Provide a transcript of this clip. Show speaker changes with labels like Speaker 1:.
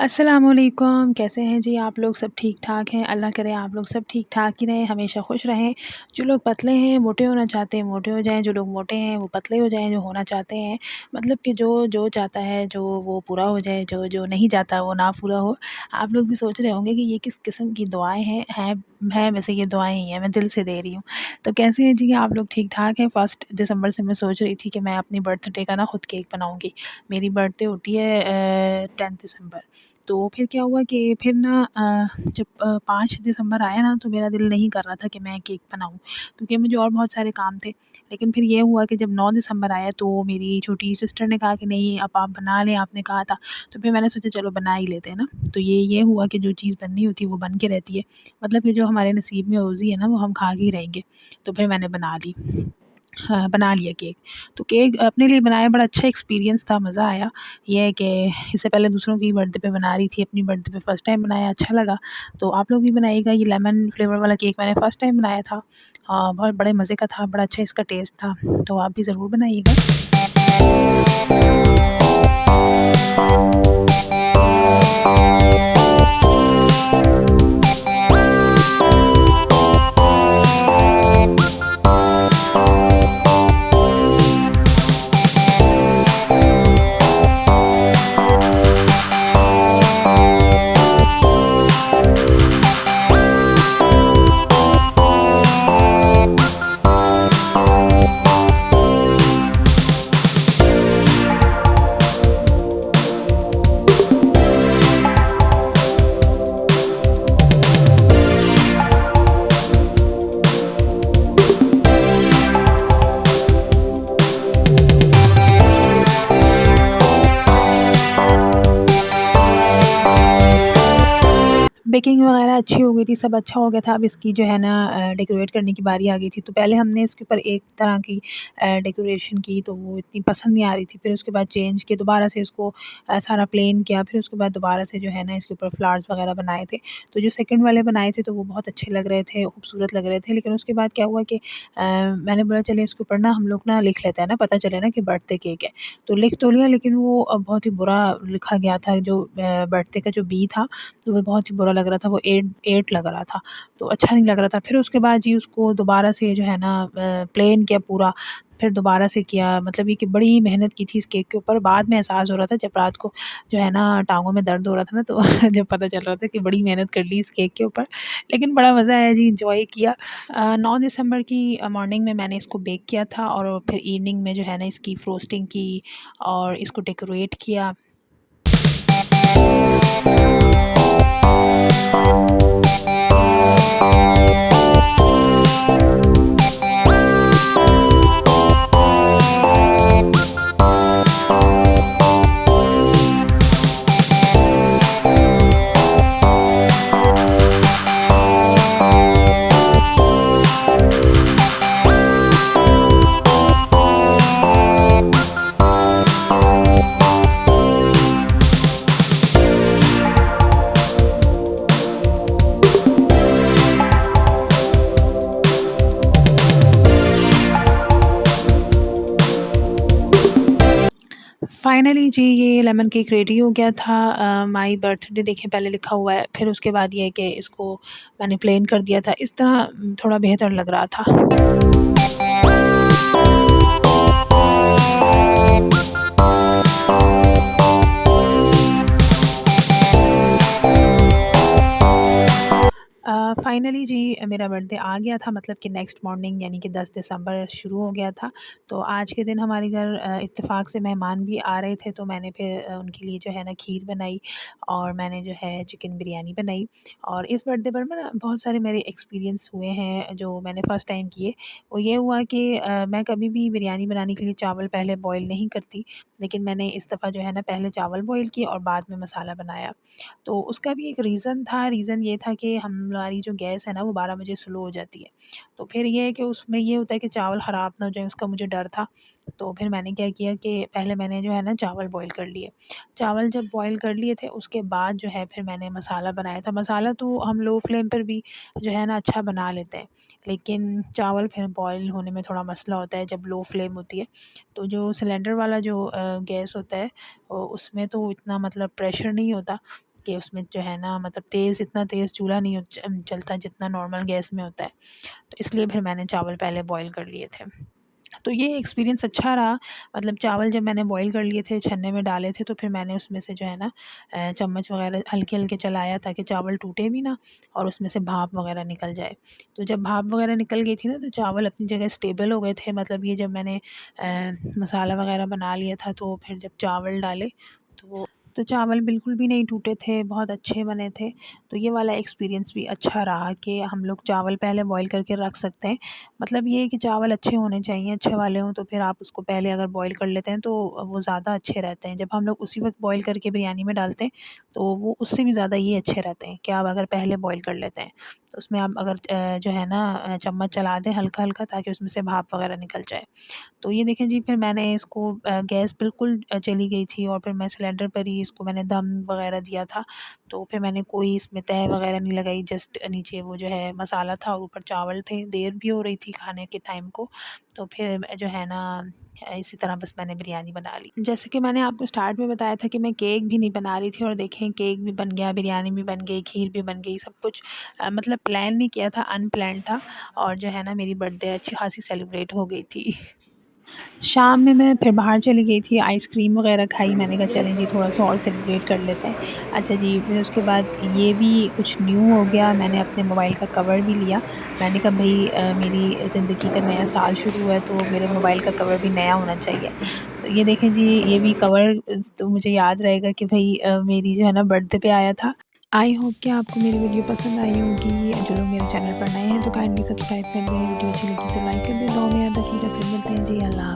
Speaker 1: अस्सलामुअलैकुम, कैसे हैं जी आप लोग? सब ठीक-ठाक हैं? अल्लाह करे आप लोग सब ठीक-ठाक ही रहें, हमेशा खुश रहें। जो लोग पतले हैं, मोटे होना चाहते हैं, मोटे हो जाएँ, जो लोग मोटे हैं, वो पतले हो जाएँ, जो होना चाहते हैं मतलब कि जो चाहता है जो वो पूरा हो जाए, जो नहीं चाहता वो ना पूरा हो। आप लोग भी सोच रहे होंगे कि ये किस किस्म की दुआएँ हैं वैसे ये दुआएँ ही हैं, मैं दिल से दे रही हूँ। तो कैसे हैं जी आप लोग? ठीक-ठाक हैं? 1 दिसंबर से मैं सोच रही थी कि मैं अपनी बर्थडे का ना खुद केक बनाऊँगी। मेरी बर्थडे होती है 10 दिसंबर। तो फिर क्या हुआ कि फिर ना जब 5 दिसंबर आया ना तो मेरा दिल नहीं कर रहा था कि मैं केक बनाऊँ, क्योंकि मुझे और बहुत सारे काम थे। लेकिन फिर ये हुआ कि जब 9 दिसंबर आया तो मेरी छोटी सिस्टर ने कहा कि नहीं अब आप बना लें, आपने कहा था। तो फिर मैंने सोचा चलो बना ही लेते हैं ना। तो ये हुआ कि जो चीज़ बननी होती है वो बन के रहती है। मतलब कि जो हमारे नसीब में होती है ना वो हम खा के ही रहेंगे। तो फिर मैंने बना ली। हाँ, बना लिया केक। तो केक अपने लिए बनाया, बड़ा अच्छा एक्सपीरियंस था, मज़ा आया। ये है कि इससे पहले दूसरों की बर्थडे पे बना रही थी, अपनी बर्थडे पे फर्स्ट टाइम बनाया, अच्छा लगा। तो आप लोग भी बनाइएगा, ये लेमन फ्लेवर वाला केक मैंने फर्स्ट टाइम बनाया था। बहुत बड़े मज़े का था, बड़ा अच्छा इसका टेस्ट था। तो आप भी ज़रूर बनाइएगा। बेकिंग वगैरह अच्छी हो गई थी, सब अच्छा हो गया था। अब इसकी जो है ना डेकोरेट करने की बारी आ गई थी। तो पहले हमने इसके ऊपर एक तरह की डेकोरेशन की तो वो इतनी पसंद नहीं आ रही थी। फिर उसके बाद चेंज किया, दोबारा से इसको सारा प्लेन किया। फिर उसके बाद दोबारा से जो है ना इसके ऊपर फ्लावर्स वगैरह बनाए थे। तो जो सेकंड वाले बनाए थे तो वो बहुत अच्छे लग रहे थे, खूबसूरत लग रहे थे। लेकिन उसके बाद क्या हुआ कि मैंने बोला चलिए इसके ऊपर ना हम लोग ना लिख लेते हैं ना, पता चले ना कि बर्थडे केक है। तो लिख तो लिया लेकिन वो बहुत ही बुरा लिखा गया था। जो बर्थडे का जो बी था तो वो बहुत ही बुरा लग रहा था, वो 8 लग रहा था, तो अच्छा नहीं लग रहा था। फिर उसके बाद जी उसको दोबारा से जो है ना प्लेन किया पूरा, फिर दोबारा से किया। मतलब ये कि बड़ी मेहनत की थी इस केक के ऊपर। बाद में एहसास हो रहा था जब रात को जो है ना टाँगों में दर्द हो रहा था ना तो जब पता चल रहा था कि बड़ी मेहनत कर ली इस केक के ऊपर। लेकिन बड़ा मज़ा आया जी, एन्जॉय किया। 9 दिसंबर की मॉर्निंग में मैंने इसको बेक किया था और फिर इवनिंग में जो है ना इसकी फ्रोस्टिंग की और इसको डेकोरेट किया। फाइनली जी ये लेमन केक रेडी हो गया था। माय बर्थडे देखें पहले लिखा हुआ है, फिर उसके बाद ये है कि इसको मैंने प्लेन कर दिया था। इस तरह थोड़ा बेहतर लग रहा था। फाइनली जी मेरा बर्थडे आ गया था, मतलब कि नेक्स्ट मॉर्निंग यानी कि 10 दिसंबर शुरू हो गया था। तो आज के दिन हमारे घर इत्तेफ़ाक से मेहमान भी आ रहे थे, तो मैंने फिर उनके लिए जो है ना खीर बनाई और मैंने जो है चिकन बिरयानी बनाई। और इस बर्थडे पर ना बहुत सारे मेरे एक्सपीरियंस हुए हैं जो मैंने फ़र्स्ट टाइम किए। वो ये हुआ कि मैं कभी भी बिरयानी बनाने के लिए चावल पहले बॉयल नहीं करती, लेकिन मैंने इस दफ़ा जो है ना पहले चावल बॉयल किए और बाद में मसाला बनाया। तो उसका भी एक रीज़न था, रीज़न ये था कि हमारी जो गैस है ना वो 12 बजे स्लो हो जाती है। तो फिर ये है कि उसमें ये होता है कि चावल ख़राब ना हो जाए, उसका मुझे डर था। तो फिर मैंने क्या किया कि पहले मैंने जो है ना चावल बॉयल कर लिए। चावल जब बॉयल कर लिए थे उसके बाद जो है फिर मैंने मसाला बनाया था। मसाला तो हम लो फ्लेम पर भी जो है ना अच्छा बना लेते हैं, लेकिन चावल फिर बॉयल होने में थोड़ा मसला होता है जब लो फ्लेम होती है। तो जो सिलेंडर वाला जो गैस होता है उसमें तो इतना मतलब प्रेशर नहीं होता। कि उसमें जो है ना मतलब तेज़ इतना तेज़ चूल्हा नहीं चलता जितना नॉर्मल गैस में होता है। तो इसलिए फिर मैंने चावल पहले बॉयल कर लिए थे। तो ये एक्सपीरियंस अच्छा रहा। मतलब चावल जब मैंने बॉयल कर लिए थे, छन्ने में डाले थे, तो फिर मैंने उसमें से जो है ना चम्मच वगैरह हल्के-हल्के चलाया ताकि चावल टूटे भी ना और उसमें से भाप वगैरह निकल जाए। तो जब भाप वगैरह निकल गई थी ना, तो चावल अपनी जगह स्टेबल हो गए थे। मतलब ये जब मैंने मसाला वगैरह बना लिया था, तो फिर जब चावल डाले तो चावल बिल्कुल भी नहीं टूटे थे, बहुत अच्छे बने थे। तो ये वाला एक्सपीरियंस भी अच्छा रहा कि हम लोग चावल पहले बॉयल करके रख सकते हैं। मतलब ये है कि चावल अच्छे होने चाहिए, अच्छे वाले हों तो फिर आप उसको पहले अगर बॉयल कर लेते हैं तो वो ज़्यादा अच्छे रहते हैं। जब हम लोग उसी वक़्त बॉयल करके बिरयानी में डालते हैं तो वो उससे भी ज़्यादा ये अच्छे रहते हैं कि आप अगर पहले बॉयल कर लेते हैं। तो उसमें आप अगर जो है ना चम्मच चला दें हल्का-हल्का ताकि उसमें से भाप वगैरह निकल जाए। तो ये देखें जी, फिर मैंने इसको गैस बिल्कुल चली गई थी और फिर मैं सिलेंडर पर ही इसको मैंने दम वगैरह दिया था। तो फिर मैंने कोई इसमें तह वगैरह नहीं लगाई, जस्ट नीचे वो जो है मसाला था और ऊपर चावल थे। देर भी हो रही थी खाने के टाइम को, तो फिर जो है ना इसी तरह बस मैंने बिरयानी बना ली। जैसे कि मैंने आपको स्टार्ट में बताया था कि मैं केक भी नहीं बना रही थी और देखें केक भी बन गया, बिरयानी भी बन गई, खीर भी बन गई, सब कुछ मतलब प्लान नहीं किया था, अनप्लैन्ड था और जो है ना मेरी बर्थडे अच्छी खासी सेलिब्रेट हो गई थी। शाम में मैं फिर बाहर चली गई थी, आइसक्रीम वग़ैरह खाई, मैंने कहा चलें जी थोड़ा-सा और सेलिब्रेट कर लेते हैं। अच्छा जी, फिर उसके बाद ये भी कुछ न्यू हो गया, मैंने अपने मोबाइल का कवर भी लिया। मैंने कहा भई मेरी ज़िंदगी का नया साल शुरू हुआ है तो मेरे मोबाइल का कवर भी नया होना चाहिए। तो ये देखें जी, ये भी कवर तो मुझे याद रहेगा कि भई मेरी जो है ना बर्थडे पे आया था। आई होप कि आपको मेरी वीडियो पसंद आई होगी। जो लोग मेरे चैनल पर नए हैं तो काइंडली सब्सक्राइब कर दें, वीडियो अच्छी लगी तो लाइक कर दें, दुआ में याद रखिएगा। फिर मिलते हैं जी, अल्लाह।